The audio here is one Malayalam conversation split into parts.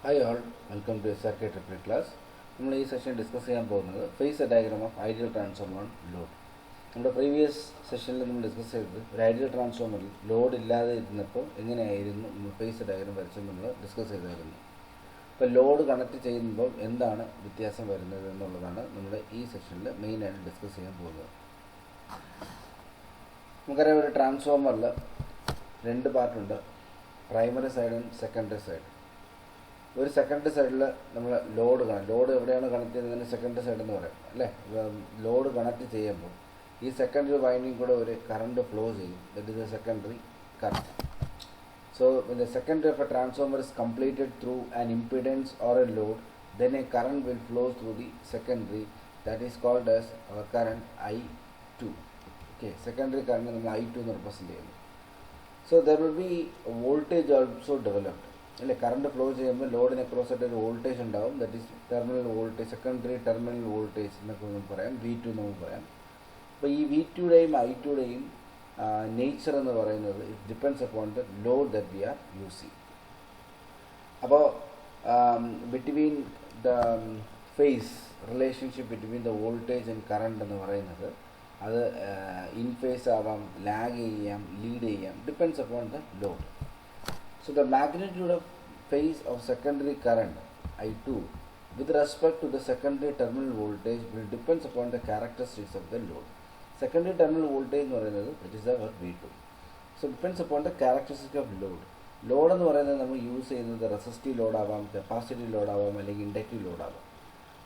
Hi all, welcome to circuit repair class. നമ്മൾ ഈ സെഷൻ ഡിസ്കസ് ചെയ്യാൻ പോകുന്നത് face diagram of ideal transformer on load. നമ്മുടെ പ്രീവിയസ് സെഷനിൽ നമ്മൾ ഡിസ്കസ് ചെയ്തത് ഒരു ഐഡിയൽ ട്രാൻസ്ഫോമറിൽ ലോഡ് ഇല്ലാതെ ഇരുന്നപ്പോൾ എങ്ങനെയായിരുന്നു നമ്മൾ ഫേസ് ഡയഗ്രാം വരച്ചത് നമ്മൾ ഡിസ്കസ് ചെയ്തായിരുന്നു. അപ്പോൾ ലോഡ് കണക്ട് ചെയ്യുമ്പോൾ എന്താണ് വ്യത്യാസം വരുന്നത് എന്നുള്ളതാണ് നമ്മുടെ ഈ സെഷനിൽ മെയിനായിട്ട് ഡിസ്കസ് ചെയ്യാൻ പോകുന്നത്. നമുക്കറിയാം ഒരു ട്രാൻസ്ഫോമറിൽ രണ്ട് പാർട്ടുണ്ട്, പ്രൈമറി സൈഡും സെക്കൻഡറി സൈഡും. ഒരു സെക്കൻഡറി സൈഡിൽ നമ്മൾ ലോഡ് എവിടെയാണ് കണക്ട് ചെയ്യുന്നതിന് സെക്കൻഡറി സൈഡ് എന്ന് പറയും അല്ലേ. ലോഡ് കണക്ട് ചെയ്യുമ്പോൾ ഈ സെക്കൻഡറി വൈൻഡിങ് കൂടെ ഒരു കറണ്ട് ഫ്ലോ ചെയ്യും. That is A secondary current. So when the secondary of a transformer is completed through an impedance or a load, then a current will flow through the secondary, that is called as our current I2. Okay, secondary current നമ്മൾ I2 എന്ന് represent ചെയ്യുന്നു. So there will be voltage also developed. അല്ലേ, കറണ്ട് ഫ്ലോ ചെയ്യുമ്പോൾ ലോഡിന് അക്രോസ് ആയിട്ട് ഒരു വോൾട്ടേജ് ഉണ്ടാവും. That is terminal voltage, secondary terminal voltage എന്നൊക്കെ നമുക്ക് പറയാം, V2 നമുക്ക് പറയാം. അപ്പോൾ ഈ V2യുടെയും I2യുടെയും നേച്ചർ എന്ന് പറയുന്നത് it depends upon the load that we are using. അപ്പോൾ between the phase relationship between the voltage and current എന്ന് പറയുന്നത് അത് ഇൻ ഫേസ് ആവാം, ലാഗ് ചെയ്യാം, ലീഡ് ചെയ്യാം, depends upon the load. So the magnitude of phase of secondary current I2 with respect to the secondary terminal voltage will depends upon the characteristics of the load. Secondary terminal voltage എന്ന് പറയുന്നത് which is our V2. So depends upon the characteristic of load. Load എന്ന് പറയുന്നത് നമ്മൾ യൂസ് ചെയ്യുന്നത് റെസിസ്റ്റീവ് ലോഡ് ആവാം, കപ്പാസിറ്റീവ് ലോഡ് ആവാം, അല്ലെങ്കിൽ ഇൻഡക്റ്റീവ് ലോഡ് ആവാം.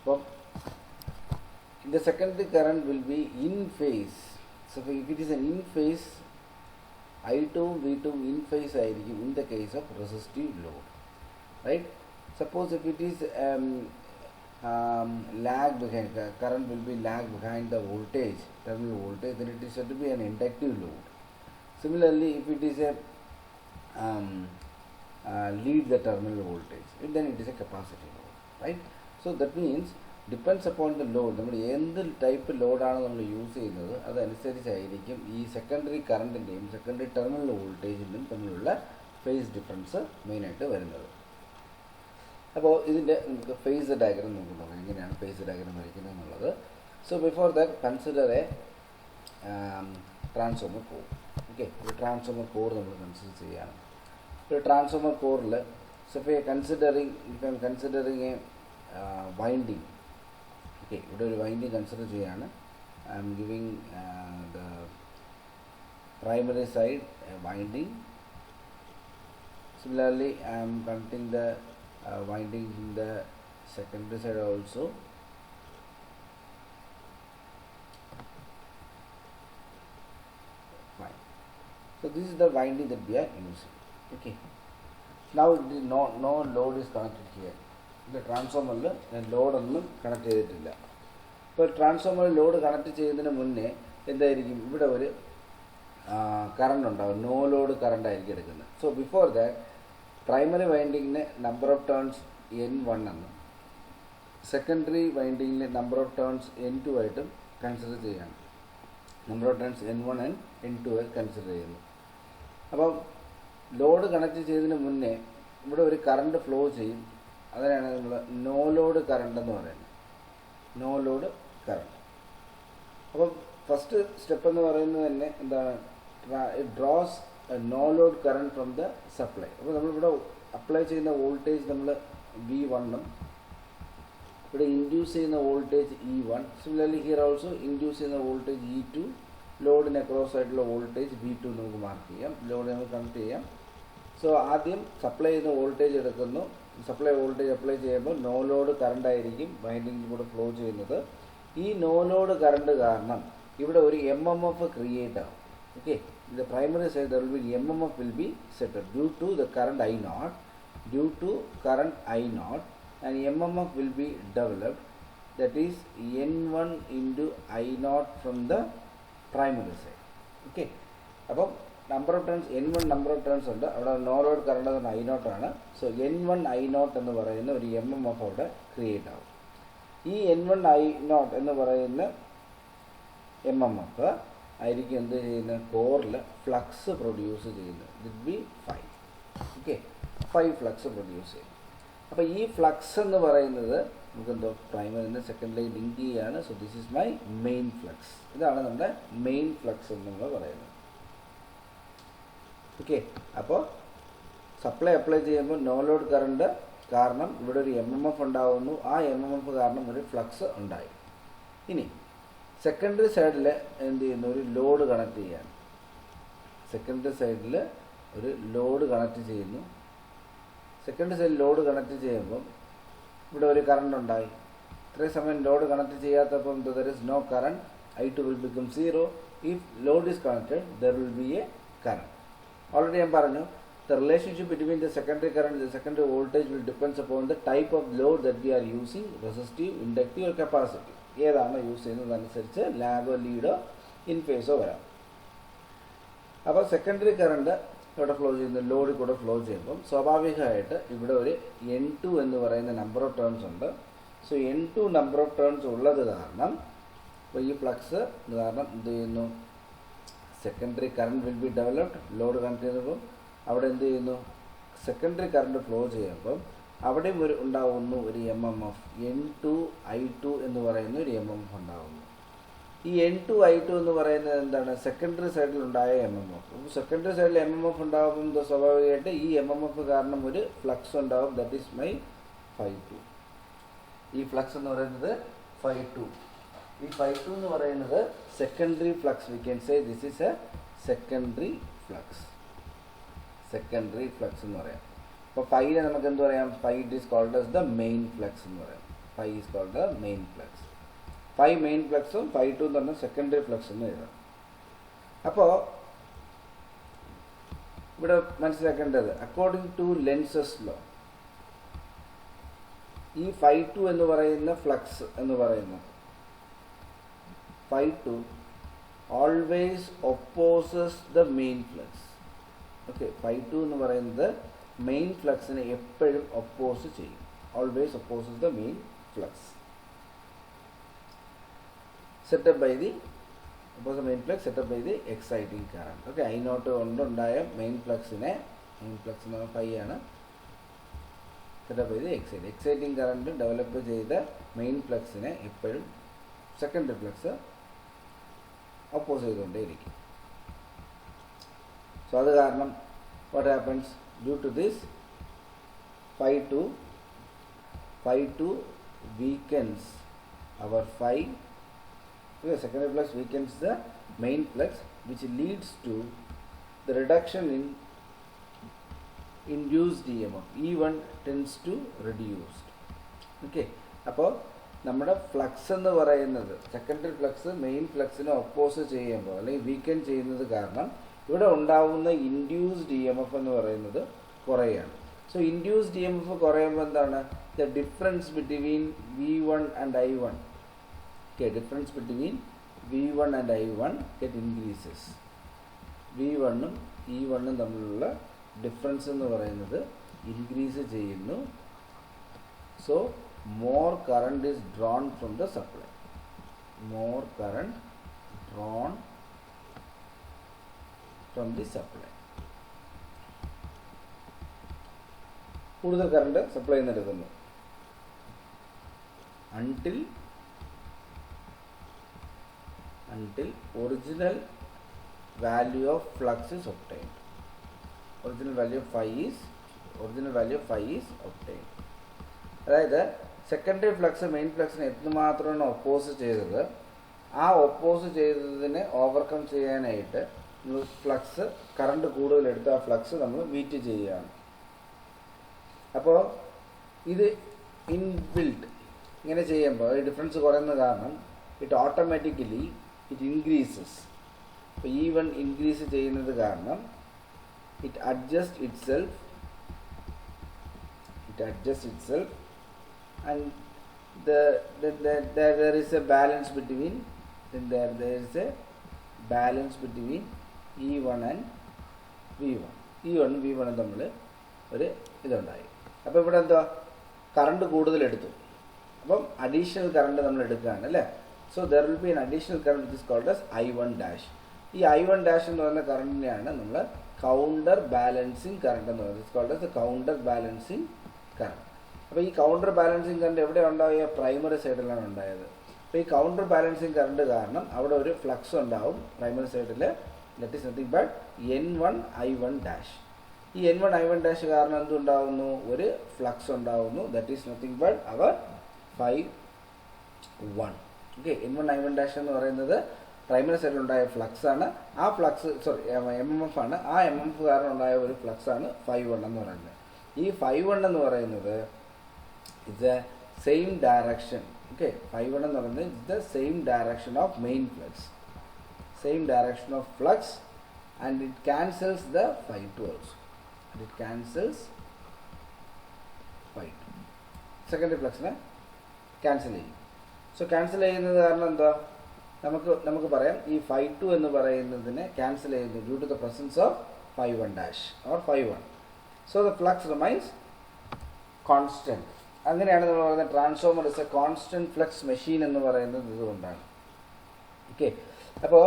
അപ്പം the secondary current will be in phase. So if it is an in phase, I2, V2 in phase ആയിരിക്കും in the case of resistive load, right? Suppose if it is lag behind, current will be lag behind the voltage, terminal voltage, then it is said to be an inductive load. Similarly, if it is a lead the terminal voltage, then it is a capacitive load, right? So that means depends upon the load. നമ്മൾ എന്ത് ടൈപ്പ് ലോഡാണ് നമ്മൾ യൂസ് ചെയ്യുന്നത് അതനുസരിച്ചായിരിക്കും ഈ സെക്കൻഡറി കറണ്ടിൻ്റെയും സെക്കൻഡറി ടെർമിനൽ വോൾട്ടേജിൻ്റെയും തമ്മിലുള്ള ഫേസ് ഡിഫറൻസ് മെയിനായിട്ട് വരുന്നത്. അപ്പോൾ ഇതിൻ്റെ നമുക്ക് ഫേസ് ഡയഗ്രാം നമുക്ക് നോക്കാം, എങ്ങനെയാണ് ഫേസ് ഡയഗ്രാം വരയ്ക്കുന്നത് എന്നുള്ളത്. So before that consider A transformer core. Okay, ഒരു ട്രാൻസ്ഫോമർ കോർ നമ്മൾ കൺസിഡർ ചെയ്യുകയാണ്. ഒരു ട്രാൻസ്ഫോമർ കോറിൽ so considering A winding. Okay, ഇവിടെ ഒരു വൈൻഡിങ് കൺസിഡർ ചെയ്യുകയാണ്. I M giving the primary side winding. Similarly I M connecting the winding in the secondary side also. Fine. So this is the winding that we are using. Okay. Now no load is connected here. The ട്രാൻസ്ഫോമറിൽ ലോഡൊന്നും കണക്ട് ചെയ്തിട്ടില്ല. ഇപ്പോൾ ട്രാൻസ്ഫോമറിൽ ലോഡ് കണക്ട് ചെയ്യുന്നതിന് മുന്നേ എന്തായിരിക്കും, ഇവിടെ ഒരു കറണ്ട് ഉണ്ടാവും, നോ ലോഡ് കറണ്ട് ആയിരിക്കും എടുക്കുന്നത്. സോ ബിഫോർ ദാറ്റ് പ്രൈമറി വൈൻഡിങ്ങിന് നമ്പർ ഓഫ് ടേൺസ് N1 എന്നും സെക്കൻഡറി വൈൻഡിങ്ങിന് നമ്പർ ഓഫ് ടേൺസ് N2 ആയിട്ടും കൺസിഡർ ചെയ്യാണ്. Number of turns N1 and N2 ആയി കൺസിഡർ ചെയ്യുന്നു. അപ്പം ലോഡ് കണക്ട് ചെയ്തതിന് മുന്നേ ഇവിടെ ഒരു കറണ്ട് ഫ്ലോ ചെയ്യും. അതിനാണ് നമ്മൾ നോ ലോഡ് കറണ്ട് എന്ന് പറയുന്നത്, നോ ലോഡ് കറണ്ട്. അപ്പം ഫസ്റ്റ് സ്റ്റെപ്പ് എന്ന് പറയുന്നത് തന്നെ എന്താണ്, it draws no load current from the supply. അപ്പോൾ നമ്മളിവിടെ അപ്ലൈ ചെയ്യുന്ന വോൾട്ടേജ് നമ്മൾ V1ഉം ഇവിടെ ഇൻഡ്യൂസ് ചെയ്യുന്ന voltage E1. Similarly here also induce ചെയ്യുന്ന വോൾട്ടേജ് E2. ലോഡിന് അക്രോസ് ആയിട്ടുള്ള വോൾട്ടേജ് V2 നമുക്ക് മാർക്ക് ചെയ്യാം, ലോഡ് നമുക്ക് കണക്ട് ചെയ്യാം. സോ ആദ്യം സപ്ലൈ ചെയ്യുന്ന വോൾട്ടേജ് എടുക്കുന്നു. സപ്ലൈ വോൾട്ടേജ് അപ്ലൈ ചെയ്യുമ്പോൾ നോ ലോഡ് കറണ്ട് ആയിരിക്കും വൈൻഡിങ്ങിൽ കൂടെ ഫ്ലോ ചെയ്യുന്നത്. ഈ നോ ലോഡ് കറണ്ട് കാരണം ഇവിടെ ഒരു MMF ക്രിയേറ്റ് ആവും. Okay, in the primary side there will be MMF will be set up due to the current I0, and MMF will be developed, that is N1 into I0 from the primary side. Okay, അപ്പം number of turns N1 number of turns ഉണ്ട്, അവിടെ നോ ലോഡ് കറണ്ട് എന്ന് I0 ആണ്. സോ N1 I0 എന്ന് പറയുന്ന ഒരു MMF അവിടെ ക്രിയേറ്റ് ആവും. ഈ N1 I0 എന്ന് പറയുന്ന MMF ആയിരിക്കും എന്ത് ചെയ്യുന്നത്, കോറിൽ ഫ്ലക്സ് പ്രൊഡ്യൂസ് ചെയ്യുന്നത്. ദിറ്റ് ബി 5. ഓക്കെ, 5 ഫ്ലക്സ് പ്രൊഡ്യൂസ് ചെയ്യും. അപ്പോൾ ഈ ഫ്ലക്സ് എന്ന് പറയുന്നത് നമുക്കെന്തോ പ്രൈമറിന്ന് സെക്കൻഡറി ലിങ്ക് ചെയ്യാണ്. So this is my main flux. ഇതാണ് നമ്മുടെ മെയിൻ ഫ്ലക്സ് എന്ന് നമ്മൾ പറയുന്നത്. ഓക്കെ, അപ്പോൾ സപ്ലൈ അപ്ലൈ ചെയ്യുമ്പോൾ നോ ലോഡ് കറണ്ട് കാരണം ഇവിടെ ഒരു MMF ഉണ്ടാകുന്നു. ആ MMF കാരണം ഒരു ഫ്ലക്സ് ഉണ്ടായി. ഇനി സെക്കൻഡറി സൈഡിൽ എന്ത് ചെയ്യുന്നു? ഒരു ലോഡ് കണക്ട് ചെയ്യാണ്. സെക്കൻഡറി സൈഡിൽ ഒരു ലോഡ് കണക്ട് ചെയ്യുന്നു. സെക്കൻഡറി സൈഡിൽ ലോഡ് കണക്ട് ചെയ്യുമ്പം ഇവിടെ ഒരു കറണ്ട് ഉണ്ടായി. ഇത്രയും സമയം ലോഡ് കണക്ട് ചെയ്യാത്തപ്പം there is no current. I2 will become 0. If load is connected, there will be a current. Already ഞാൻ പറഞ്ഞു, the relationship between the secondary current and the secondary voltage will depends upon the type of load that we are using, resistive, inductive or capacitive. ഏതാണ് യൂസ് ചെയ്യുന്നതനുസരിച്ച് ലാഗോ ലീഡോ ഇൻ ഫേസോ വരാം. അപ്പോൾ സെക്കൻഡറി കറണ്ട് ഇവിടെ ഫ്ലോ ചെയ്യുന്ന ലോഡിൽ കൂടെ ഫ്ലോ ചെയ്യുമ്പം സ്വാഭാവികമായിട്ട് ഇവിടെ ഒരു N2 എന്ന് പറയുന്ന നമ്പർ ഓഫ് ടേൺസ് ഉണ്ട്. So N2 number of turns ഉള്ളത് കാരണം അപ്പോൾ ഈ ഫ്ലക്സ് കാരണം എന്ത് ചെയ്യുന്നു? Secondary current will be developed. Load connect ചെയ്യുമ്പോൾ അവിടെ എന്ത് ചെയ്യുന്നു? സെക്കൻഡറി കറണ്ട് ഫ്ലോ ചെയ്യുമ്പം അവിടെയും ഉണ്ടാകുന്നു ഒരു MMF. N2 I2 എന്ന് പറയുന്ന ഒരു MMF ഉണ്ടാകുന്നു. ഈ N2 I2 എന്ന് പറയുന്നത് എന്താണ്? സെക്കൻഡറി സൈഡിൽ ഉണ്ടായ MMF. അപ്പോൾ സെക്കൻഡറി സൈഡിൽ MMF ഉണ്ടാകുമ്പോൾ സ്വാഭാവികമായിട്ട് ഈ MMF കാരണം ഒരു ഫ്ലക്സ് ഉണ്ടാകും. That is my ∅2. ഈ ഫ്ലക്സ് എന്ന് പറയുന്നത് ∅2. ഈ ∅2 എന്ന് പറയുന്നത് secondary flux. We can say this is a secondary flux. Secondary flux എന്ന് പറയാം. അപ്പോൾ ∅ നമുക്ക് എന്ത് പറയാം? ∅ Is called as the main flux എന്ന് പറയാം. ∅ Is called the main flux. ∅ Main ഫ്ലക്സും ∅2 എന്ന് പറഞ്ഞാൽ സെക്കൻഡറി ഫ്ലക്സ് എന്ന് എഴുതാം. അപ്പോൾ ഇവിടെ മനസ്സിലാക്കേണ്ടത് അക്കോർഡിംഗ് ടു ലെൻസസ് ലോ ഈ ∅2 എന്ന് പറയുന്ന ഫ്ലക്സ് എന്ന് പറയുന്നത് ∅2 always opposes the main flux. Okay, ∅2 എന്ന് പറയുന്നത് മെയിൻ ഫ്ലക്സിനെ എപ്പോഴും ഒപ്പോസ് ചെയ്യും. Always opposes the main flux set up by the oppose main flux set up by the exciting current. Okay, I0 കൊണ്ടുണ്ടായ മെയിൻ ഫ്ലക്സിനെ മെയിൻ ഫ്ലക്സ് എന്ന് പറഞ്ഞാൽ ∅ ആണ്. Set up by the exciting current develop ചെയ്ത മെയിൻ ഫ്ലക്സിനെ എപ്പോഴും സെക്കൻഡറി ഫ്ലക്സ് ഒപ്പോസ് ചെയ്തുകൊണ്ടേയിരിക്കും. സോ അത് കാരണം what happens due to this ∅2 weakens our secondary flux weakens the main flux, which leads to the reduction in induced EMF. E1 tends to reduce. Okay, അപ്പോൾ നമ്മുടെ ഫ്ലക്സ് എന്ന് പറയുന്നത് സെക്കൻഡറി ഫ്ലക്സ് മെയിൻ ഫ്ലക്സിനെ ഒപ്പോസ് ചെയ്യുമ്പോൾ അല്ലെങ്കിൽ വീക്കൻ ചെയ്യുന്നത് കാരണം ഇവിടെ ഉണ്ടാകുന്ന ഇൻഡ്യൂസ്ഡ് EMF എന്ന് പറയുന്നത് കുറയാണ്. സോ ഇൻഡ്യൂസ്ഡ് EMF കുറയുമ്പോൾ എന്താണ്? The difference between V1 and I1. Okay, difference between V1 and I1 get increases. V1ഉം E1ഉം തമ്മിലുള്ള ഡിഫറൻസ് എന്ന് പറയുന്നത് ഇൻക്രീസ് ചെയ്യുന്നു. So more current is drawn from the supply. More current drawn from the supply. കൂടുതൽ കറണ്ട് സപ്ലൈ നടക്കുന്നു until original value of flux is obtained. Original value of phi is obtained. അതായത് സെക്കൻഡറി ഫ്ലക്സ് മെയിൻ ഫ്ലക്സിനെ എത്രമാത്രമാണ് ഒപ്പോസ് ചെയ്തത്, ആ ഒപ്പോസ് ചെയ്തതിനെ ഓവർകം ചെയ്യാനായിട്ട് നമ്മൾ ഫ്ലക്സ് കറണ്ട് കൂടുതലെടുത്ത് ആ ഫ്ലക്സ് നമ്മൾ മീറ്റ് ചെയ്യുകയാണ്. അപ്പോൾ ഇത് ഇൻബിൽറ്റ് ഇങ്ങനെ ചെയ്യുമ്പോൾ ഈ ഡിഫറൻസ് കുറയുന്ന കാരണം ഇറ്റ് ഓട്ടോമാറ്റിക്കലി ഇറ്റ് ഇൻക്രീസസ്. അപ്പോൾ E1 ഇൻക്രീസ് ചെയ്യുന്നത് കാരണം it adjust it self and there is a balance between E1 and V1. E1 V1 തമ്മിൽ ഒരു ഇതുണ്ടായി. അപ്പോൾ ഇവിടെ എന്താ കറണ്ട് കൂടുതലെടുത്തു, അപ്പം അഡീഷണൽ കറണ്ട് നമ്മൾ എടുക്കുകയാണ് അല്ലേ. So there will be an additional current which is called as I1 dash. ഈ I1 dash എന്ന് പറയുന്ന കറണ്ടിനെയാണ് നമ്മൾ കൗണ്ടർ ബാലൻസിങ് കറണ്ട് എന്ന് പറയുന്നത്. It's called as the counter balancing current. അപ്പോൾ ഈ കൗണ്ടർ ബാലൻസിങ് കറണ്ട് എവിടെ ഉണ്ടായ പ്രൈമറി സൈഡിലാണ് ഉണ്ടായത്. അപ്പോൾ ഈ കൗണ്ടർ ബാലൻസിങ് കറണ്ട് കാരണം അവിടെ ഒരു ഫ്ലക്സ് ഉണ്ടാവും പ്രൈമറി സൈഡിൽ. That is nothing but N1 I1 dash. ഈ N1 I1 ഡാഷ് കാരണം എന്തുണ്ടാവുന്നു? ഒരു ഫ്ലക്സ് ഉണ്ടാവുന്നു. That is nothing but our Φ1. Okay, N1 I1 dash എന്ന് പറയുന്നത് പ്രൈമറി സൈഡിൽ ഉണ്ടായ ഫ്ലക്സ് ആണ്. ആ ഫ്ലക്സ് MMF ആണ്. ആ MMF കാരണം ഉണ്ടായ ഒരു ഫ്ലക്സ് ആണ് Φ1 എന്ന് പറയുന്നത്. ഈ Φ1 എന്ന് പറയുന്നത് is the same direction. Okay, Φ1 എന്ന് പറയുന്നത് is the same direction of main flux. Same direction of flux, and it cancels the Φ2 also. And it cancels Φ2. Secondary flux ne cancel ചെയ്യും. So cancel ചെയ്യുന്നത് കാരണം എന്താ? നമുക്ക് പറയാം ഈ Φ2 എന്ന് പറയുന്നതിനെ cancel ചെയ്യുന്നു due to the presence of Φ1 dash or Φ1. So the flux remains constant. അങ്ങനെയാണ് നമ്മൾ പറയുന്നത് transformer is A constant flux machine എന്ന് പറയുന്നത് ഇതുകൊണ്ടാണ്. ഓക്കെ, അപ്പോൾ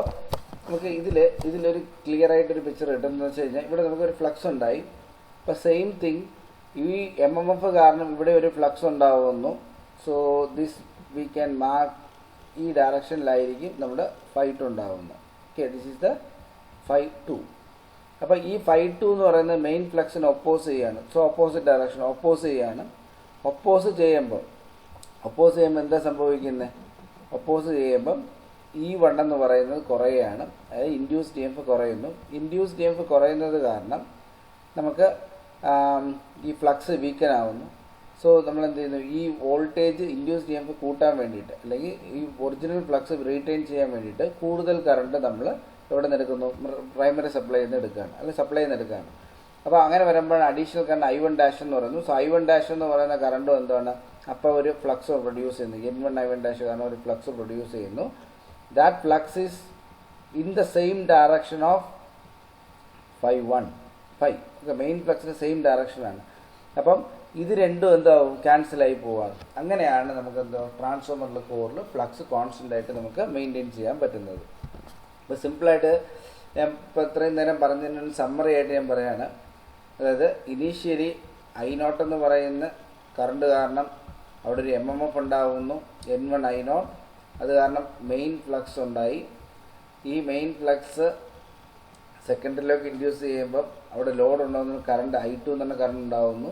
നമുക്ക് ഇതിലൊരു ക്ലിയർ ആയിട്ടൊരു പിക്ചർ കിട്ടുന്നത് വെച്ച് കഴിഞ്ഞാൽ ഇവിടെ നമുക്കൊരു ഫ്ലക്സ് ഉണ്ടായി. അപ്പോൾ സെയിം തിങ് ഈ MMF കാരണം ഇവിടെ ഒരു ഫ്ലക്സ് ഉണ്ടാവുന്നു. So this we can mark ഈ ഡയറക്ഷനിലായിരിക്കും നമ്മുടെ Φ2 ഉണ്ടാവുന്നത്. Okay, this is the Φ2. അപ്പോൾ ഈ Φ2 എന്ന് പറയുന്നത് മെയിൻ ഫ്ലക്സിനെ ഒപ്പോസ് ചെയ്യാണ്. സോ ഓപ്പോസിറ്റ് ഡയറക്ഷൻ ഒപ്പോസ് ചെയ്യാണ്. ഒപ്പോസ് ചെയ്യുമ്പോൾ എന്താ സംഭവിക്കുന്നത്? ഒപ്പോസ് ചെയ്യുമ്പം E1 എന്ന് പറയുന്നത് കുറയുകയാണ്. അതായത് ഇൻഡ്യൂസ് DMF കുറയുന്നു. ഇൻഡ്യൂസ് DMF കുറയുന്നത് കാരണം നമുക്ക് ഈ ഫ്ലക്സ് വീക്കൻ ആവുന്നു. സോ നമ്മൾ എന്ത് ചെയ്യുന്നു? ഈ വോൾട്ടേജ് ഇൻഡ്യൂസ് DMF കൂട്ടാൻ വേണ്ടിയിട്ട് അല്ലെങ്കിൽ ഈ ഒറിജിനൽ ഫ്ലക്സ് റീറ്റെയിൻ ചെയ്യാൻ വേണ്ടിയിട്ട് കൂടുതൽ കറണ്ട് നമ്മൾ എവിടെ നിന്ന് എടുക്കുന്നു? പ്രൈമറി സപ്ലൈയിൽ നിന്ന് എടുക്കുകയാണ്, അല്ലെങ്കിൽ സപ്ലൈയിൽ നിന്ന് എടുക്കുകയാണ്. അപ്പോൾ അങ്ങനെ വരുമ്പോൾ അഡീഷണൽ കറണ്ട് I1 ഡാഷ് എന്ന് പറയുന്നു. സോ I1 ഡാഷ് എന്ന് പറയുന്ന കറണ്ടും എന്താണ്? അപ്പോൾ ഒരു ഫ്ലക്സ് പ്രൊഡ്യൂസ് ചെയ്യുന്നു. N1 I1 ഡാഷ് കാരണം ഒരു ഫ്ലക്സ് പ്രൊഡ്യൂസ് ചെയ്യുന്നു. That flux is in the same direction of Φ1. Main ഫ്ലക്സിൻ്റെ സെയിം ഡയറക്ഷനാണ്. അപ്പം ഇത് രണ്ടും എന്താവും? ക്യാൻസലായി പോവാം. അങ്ങനെയാണ് നമുക്ക് എന്താ ട്രാൻസ്ഫോമറിലെ കോറിൽ ഫ്ലക്സ് കോൺസ്റ്റൻ്റ് ആയിട്ട് നമുക്ക് മെയിൻറ്റെയിൻ ചെയ്യാൻ പറ്റുന്നത്. അപ്പോൾ സിമ്പിളായിട്ട് ഞാൻ ഇപ്പോൾ ഇത്രയും നേരം പറഞ്ഞതിന് സമ്മറി ആയിട്ട് ഞാൻ പറയുകയാണ്. അതായത് ഇനീഷ്യലി I0 എന്ന് പറയുന്ന കറണ്ട് കാരണം അവിടെ ഒരു MMF ഉണ്ടാകുന്നു, N1 I0. അത് കാരണം മെയിൻ ഫ്ലക്സ് ഉണ്ടായി. ഈ മെയിൻ ഫ്ലക്സ് സെക്കൻഡറിയിലേക്ക് ഇൻഡ്യൂസ് ചെയ്യുമ്പം അവിടെ ലോഡ് ഉണ്ടാകുന്ന കറണ്ട് I2 എന്ന് പറഞ്ഞ കറണ്ട് ഉണ്ടാകുന്നു.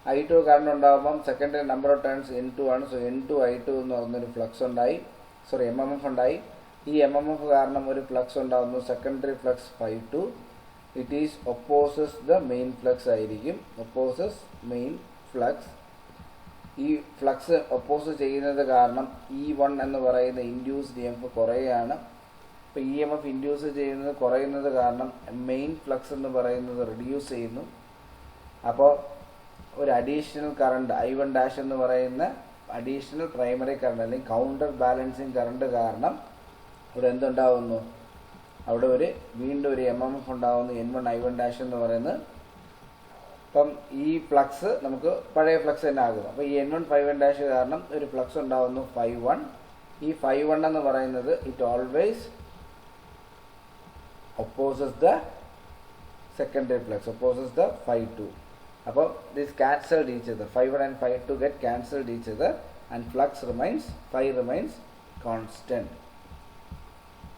I2 കറണ്ട് ഉണ്ടാകുമ്പം secondary number of turns N2 ആണ്. സോ N2 I2 എന്ന് പറഞ്ഞൊരു ഫ്ലക്സ് ഉണ്ടായി, MMF ഉണ്ടായി. ഈ MMF കാരണം ഒരു ഫ്ലക്സ് ഉണ്ടാകുന്നു, secondary flux Φ2. It is opposes the main flux ആയിരിക്കും. Opposes main flux. ഈ ഫ്ലക്സ് ഒപ്പോസ് ചെയ്യുന്നത് കാരണം E1 എന്ന് പറയുന്ന ഇൻഡ്യൂസ് DMF കുറയുകയാണ്. ഇപ്പോൾ EMF ഇൻഡ്യൂസ് ചെയ്യുന്നത് കുറയുന്നത് കാരണം മെയിൻ ഫ്ലക്സ് എന്ന് പറയുന്നത് റിഡ്യൂസ് ചെയ്യുന്നു. അപ്പോൾ ഒരു അഡീഷണൽ കറണ്ട് I1 ഡാഷ് എന്ന് പറയുന്ന അഡീഷണൽ പ്രൈമറി കറണ്ട് അല്ലെങ്കിൽ കൗണ്ടർ ബാലൻസിങ് കറണ്ട് കാരണം ഇവിടെ എന്തുണ്ടാവുന്നു? അവിടെ വീണ്ടും ഒരു MMF ഉണ്ടാവുന്നു, N1 I1 ഡാഷ് എന്ന് പറയുന്നത്. അപ്പം ഈ ഫ്ലക്സ് നമുക്ക് പഴയ ഫ്ലക്സ് തന്നെ ആകുന്നു. അപ്പോൾ ഈ N1 Φ1 ഡാഷ് കാരണം ഒരു ഫ്ലക്സ് ഉണ്ടാവുന്നു Φ1. ഈ Φ1 എന്ന് പറയുന്നത് it always opposes the secondary flux, opposes the Φ2. അപ്പോൾ this cancelled each other. Φ1 and Φ2 get cancelled each other and flux remains, Φ remains constant.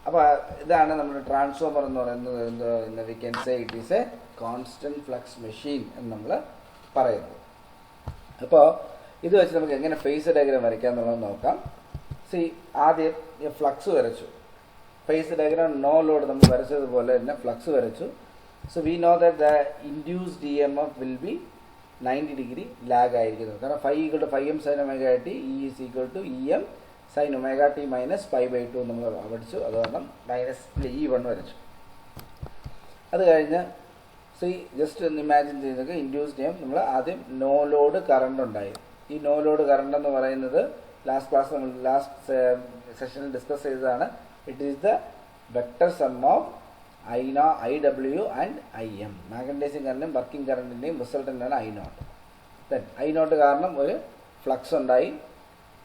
അപ്പോൾ ഇതാണ് നമ്മുടെ ട്രാൻസ്ഫോമർ എന്ന് പറയുന്നത്. V can say it is A constant flux machine എന്ന് നമ്മൾ പറയുന്നത്. അപ്പോൾ ഇത് വെച്ച് നമുക്ക് എങ്ങനെ ഫേസ് ഡയഗ്രാം വരയ്ക്കാം എന്നുള്ളത് നോക്കാം. ആദ്യം ഫ്ലക്സ് വരച്ചു. ഫേസ് ഡയഗ്രാം നോ ലോഡ് നമ്മൾ വരച്ചതുപോലെ തന്നെ ഫ്ലക്സ് വരച്ചു. So we know that the induced EMF will be 90 degree lag ആയിരിക്കുന്നത്. കാരണം Φ = Φm sin ωt, E = Em sin ωt minus π/2 നമ്മൾ പഠിച്ചു. അത് കാരണം -E1 വരച്ചു. അത് കഴിഞ്ഞ് ജസ്റ്റ് ഒന്ന് ഇമാജിൻ ചെയ്യുന്നത് ഇൻഡ്യൂസ്ഡ് EMF നമ്മൾ ആദ്യം നോ ലോഡ് കറണ്ട് ഉണ്ടായി. ഈ നോ ലോഡ് കറണ്ട് എന്ന് പറയുന്നത് ലാസ്റ്റ് ക്ലാസ് നമ്മൾ ലാസ്റ്റ് സെഷനിൽ ഡിസ്കസ് ചെയ്തതാണ്. It is the vector sum of IW and IM. Magnetizing കറണ്ടും വർക്കിംഗ് കറണ്ടിൻ്റെയും റിസൾട്ടൻ്റാണ് I0. ദെൻ I0 കാരണം ഒരു ഫ്ലക്സ് ഉണ്ടായി.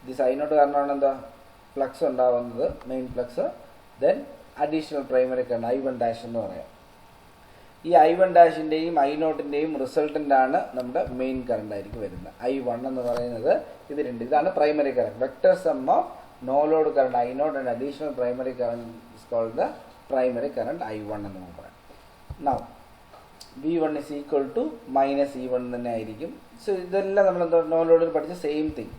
ദിസ് I0 കാരണമാണ് എന്താ ഫ്ലക്സ് ഉണ്ടാവുന്നത്, main flux. Then additional primary current I1 dash എന്ന് പറയാം. ഈ I1 ഡാഷിൻ്റെയും I0ൻ്റെയും റിസൾട്ടൻ്റാണ് നമ്മുടെ മെയിൻ കറണ്ട് ആയിരിക്കും വരുന്നത്. I1 എന്ന് പറയുന്നത് ഇത് രണ്ട്, ഇതാണ് primary current. Vector sum of no load current I0 and additional primary current is called the primary current I1 എന്ന് നമുക്ക് പറയാം. Now V1 is equal to minus E1 തന്നെ ആയിരിക്കും. സോ ഇതെല്ലാം നമ്മൾ എന്താ നോ ലോഡിൽ പഠിച്ച സെയിം തിങ്.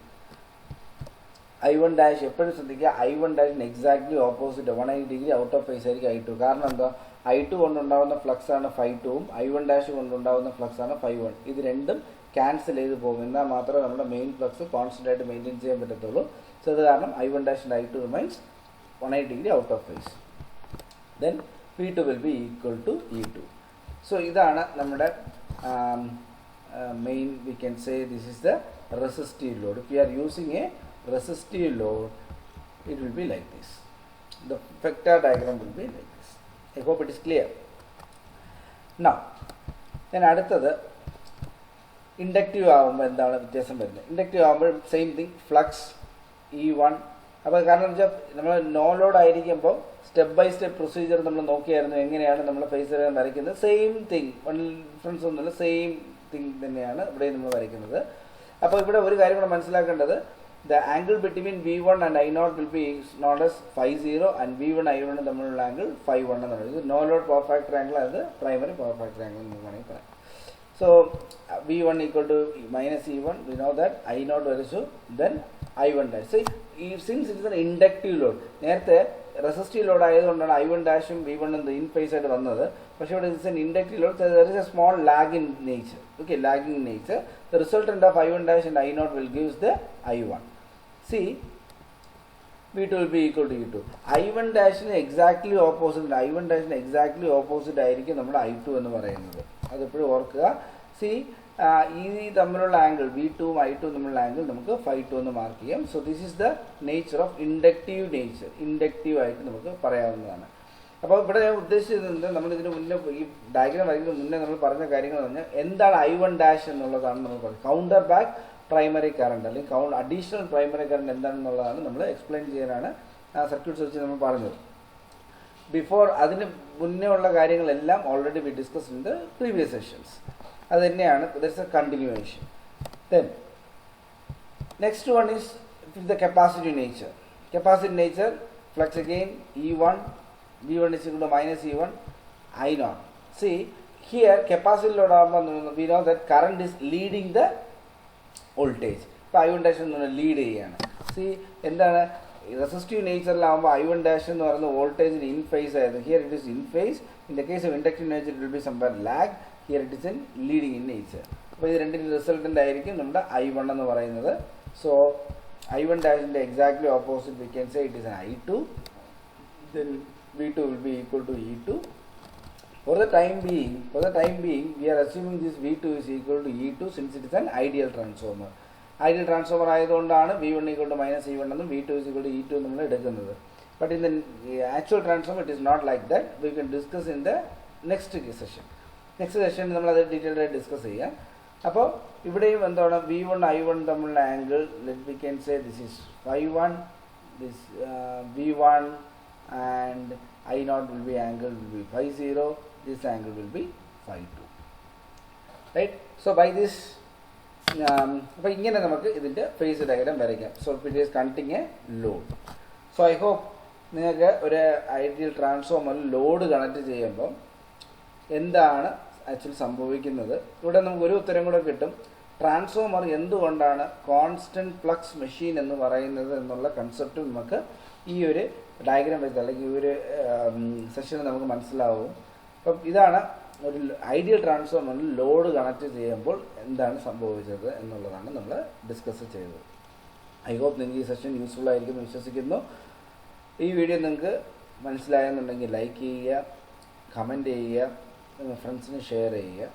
I1 ഡാഷ് എപ്പോഴും ശ്രദ്ധിക്കുക, I1 ഡാഷിന് exactly opposite 180 degree out of phase ആയിരിക്കും I2. കാരണം എന്താ, I2 കൊണ്ടുണ്ടാകുന്ന ഫ്ലക്സ് ആണ് ∅2ഉം I1 ഡാഷ് കൊണ്ടുണ്ടാകുന്ന ഫ്ലക്സ് ആണ് ∅1. ഇത് രണ്ടും ക്യാൻസൽ ചെയ്ത് പോകും. എന്നാൽ മാത്രമേ നമ്മുടെ മെയിൻ ഫ്ലക്സ് കോൺസ്റ്റൻ്റ് ആയിട്ട് മെയിൻറ്റെയിൻ ചെയ്യാൻ പറ്റത്തുള്ളൂ. സോ അത് കാരണം I1 dash and I2 remains 180 degree out of phase. Then V2 will be equal to E2. So ഇതാണ് നമ്മുടെ main, we can say this is the resistive load. If you are using a resistive load, it will be like this. The vector diagram will be like this. I hope it is clear. Now then അടുത്തത് ഇൻഡക്റ്റീവ് ആകുമ്പോൾ എന്താണ് വ്യത്യാസം വരുന്നത്? ഇൻഡക്റ്റീവ് ആകുമ്പോൾ സെയിം തിങ്, ഫ്ലക്സ് E1. അപ്പോൾ കാരണം എന്ന് വെച്ചാൽ നമ്മൾ നോ ലോഡ് ആയിരിക്കുമ്പോൾ സ്റ്റെപ്പ് ബൈ സ്റ്റെപ്പ് പ്രൊസീജിയർ നമ്മൾ നോക്കിയായിരുന്നു എങ്ങനെയാണ് നമ്മൾ ഫേസർ വരയ്ക്കുന്നത്. സെയിം തിങ്, വൺ ഡിഫറൻസ് ഒന്നുമില്ല, സെയിം തിങ് തന്നെയാണ് ഇവിടെ നമ്മൾ വരയ്ക്കുന്നത്. അപ്പോൾ ഇവിടെ ഒരു കാര്യം കൂടെ മനസ്സിലാക്കേണ്ടത്, the angle between V1 and I0 will be known as phasor, and V1 I1 തമ്മിലുള്ള ആംഗിൾ ∅1 എന്ന് പറയുന്നത്. ഇത് no load power factor angle, അത് പ്രൈമറി പവർ ഫാക്ടർ ആംഗിൾ എന്ന് വേണമെങ്കിൽ പറയാം. So V1 equal to minus E1, we know that I0 also then I1 dash. So since it is an inductive load, നേരത്തെ റെസിസ്റ്റീവ് ലോഡ് ആയതുകൊണ്ടാണ് I1 ഡാഷും V1 ഇൻ ഫേസ് ആയിട്ട് വന്നത്. പക്ഷേ ഇവിടെ it's an inductive load, there is a small lag in nature. Okay, lagging in nature. The resultant of I1 dash and I0 will gives the I1. See, V2 will be equal to E2. I1 ഡാഷിന് എക്സാക്ട്ലി ഓപ്പോസിറ്റ്, I1 ഡാഷിന് എക്സാക്ട്ലി ഓപ്പോസിറ്റ് ആയിരിക്കും നമ്മുടെ I2 എന്ന് പറയുന്നത്. അതെപ്പോഴും ഓർക്കുക. സി ഈ തമ്മിലുള്ള ആംഗിൾ V2ഉം I2 തമ്മിലുള്ള ആംഗിൾ നമുക്ക് ∅2 എന്ന് മാർക്ക് ചെയ്യാം. So this is the nature of inductive nature. Inductive ആയിട്ട് നമുക്ക് പറയാവുന്നതാണ്. അപ്പോൾ ഇവിടെ ഞാൻ ഉദ്ദേശിച്ചത്, നമ്മൾ ഇതിന് മുന്നേ ഈ ഡയഗ്രാം വരയ്ക്കുന്നതിന് മുന്നേ നമ്മൾ പറഞ്ഞ കാര്യങ്ങൾ പറഞ്ഞാൽ എന്താണ് I1 ഡാഷ് എന്നുള്ളതാണ് നമ്മൾ പറഞ്ഞത്. കൗണ്ടർ ബാക്ക് പ്രൈമറി കറണ്ട് അല്ലെങ്കിൽ അഡീഷണൽ പ്രൈമറി കറണ്ട് എന്താണെന്നുള്ളതാണ് നമ്മൾ എക്സ്പ്ലെയിൻ ചെയ്യാനാണ് ആ സർക്യൂട്ട്സ് വെച്ച് നമ്മൾ പറഞ്ഞത്. ബിഫോർ അതിന് മുന്നേ ഉള്ള കാര്യങ്ങളെല്ലാം already we discuss in the previous sessions. അത് തന്നെയാണ്, that's A continuation. Then next one is the capacity nature. Capacity nature, flux again E1, V1 is equal to minus E1, I0. See here capacity load ആകുമ്പോൾ we know that current is leading the voltage. ഇപ്പോൾ I1 ഡാഷ് എന്ന് പറഞ്ഞാൽ ലീഡ് ചെയ്യുകയാണ്. സി എന്താണ്, റെസിസ്റ്റീവ് നേച്ചറിലാകുമ്പോൾ I1 ഡാഷ് എന്ന് പറയുന്നത് വോൾട്ടേജിന് ഇൻ ഫേസ് ആയിരുന്നു. Here it is in phase. In the case of inductive nature it will be somewhere lag. Here it is in leading in nature. അപ്പോൾ ഇത് രണ്ടിൻ്റെ റിസൾട്ടൻ്റ് ആയിരിക്കും നമ്മുടെ I1 എന്ന് പറയുന്നത്. സോ I1 ഡാഷിൻ്റെ exactly opposite we can say it is an I2. Then V2 will be equal to E2. For the time being, we are assuming this V2 is equal to E2 since it is an ideal transformer. Ideal transformer ആയതുകൊണ്ടാണ് V1 equal to minus E1 എന്നും V2 is equal to E2 നമ്മൾ എടുക്കുന്നത്. But in the actual transformer it is not like that. We can discuss in the next session. Next session നമ്മൾ അത് ഡീറ്റെയിൽഡ് ആയി ഡിസ്കസ് ചെയ്യാം. അപ്പോൾ ഇവിടെയും എന്താണ്, V1 I1 തമ്മിലുള്ള angle, we can say this is ∅1, this V1 and I0 will be angle will be ∅0, this angle will be ∅2, right? So by this അപ്പോൾ ഇങ്ങനെ നമുക്ക് ഇതിൻ്റെ ഫേസ് ഡയഗ്രാം വരയ്ക്കാം. So it is conducting a load. So I hope നിങ്ങൾക്ക് ഒരു ഐഡിയൽ ട്രാൻസ്ഫോമറിൽ ലോഡ് കണക്ട് ചെയ്യുമ്പോൾ എന്താണ് ആക്ച്വലി സംഭവിക്കുന്നത്, ഇവിടെ നമുക്ക് ഒരു ഉത്തരം കൂടെ കിട്ടും. ട്രാൻസ്ഫോമർ എന്തുകൊണ്ടാണ് കോൺസ്റ്റൻറ്റ് ഫ്ലക്സ് മെഷീൻ എന്ന് പറയുന്നത് എന്നുള്ള കൺസെപ്റ്റ് നമുക്ക് ഈ ഒരു ഡയഗ്രാം വെച്ച് അല്ലെങ്കിൽ ഈ ഒരു സെഷനിൽ നമുക്ക് മനസ്സിലാവും. അപ്പം ഇതാണ് ഒരു ഐഡിയൽ ട്രാൻസ്ഫോമറിൽ ലോഡ് കണക്ട് ചെയ്യുമ്പോൾ എന്താണ് സംഭവിച്ചത് എന്നുള്ളതാണ് നമ്മൾ ഡിസ്കസ് ചെയ്തത്. ഐ ഹോപ്പ് നിങ്ങൾക്ക് ഈ സെഷൻ യൂസ്ഫുൾ ആയിരിക്കും എന്ന് വിശ്വസിക്കുന്നു. ഈ വീഡിയോ നിങ്ങൾക്ക് മനസ്സിലായെന്നുണ്ടെങ്കിൽ ലൈക്ക് ചെയ്യുക, കമൻറ്റ് ചെയ്യുക, ഫ്രണ്ട്സിന് ഷെയർ ചെയ്യുക.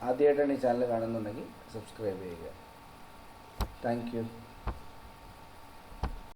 ആദ്യമായിട്ടാണ് ഈ ചാനൽ കാണുന്നുണ്ടെങ്കിൽ സബ്സ്ക്രൈബ് ചെയ്യുക. Thank you.